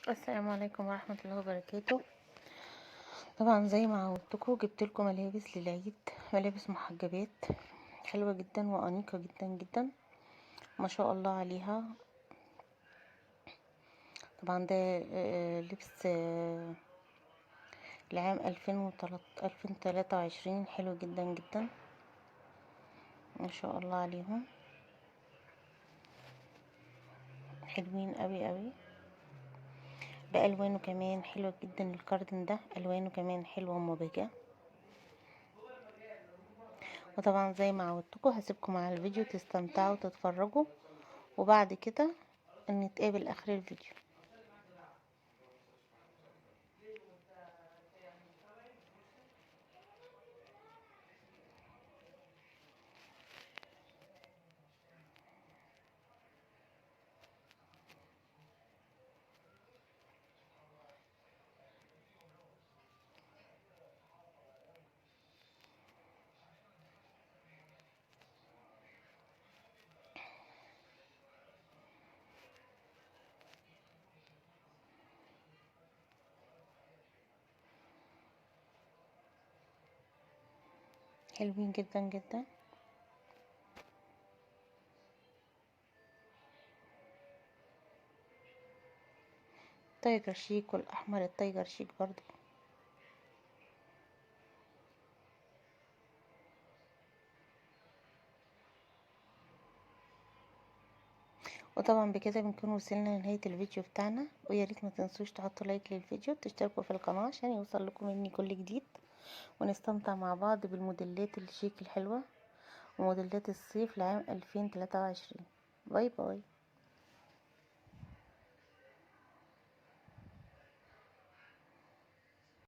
السلام عليكم ورحمة الله وبركاته. طبعا زي ما عودتكم جبت لكم ملابس للعيد، ملابس محجبات حلوة جدا وأنيقة جدا جدا ما شاء الله عليها. طبعا ده لبس لعام 2023 حلو جدا جدا ما شاء الله عليهم، حلوين قوي قوي بألوانه كمان حلوة جدا. الكاردن ده ألوانه كمان حلوة ومبهجة. وطبعا زي ما عودتكم هسيبكم على الفيديو تستمتعوا وتتفرجوا، وبعد كده نتقابل اخر الفيديو. حلوين جدا جدا. تايجر شيك، والاحمر التايجر شيك برضو. وطبعا بكده بنكون وصلنا لنهاية الفيديو بتاعنا، ويا ريت ما تنسوش تحطوا لايك للفيديو، تشتركوا في القناة عشان يوصل لكم مني كل جديد، ونستمتع مع بعض بالموديلات الشيك الحلوة وموديلات الصيف لعام 2023. باي باي.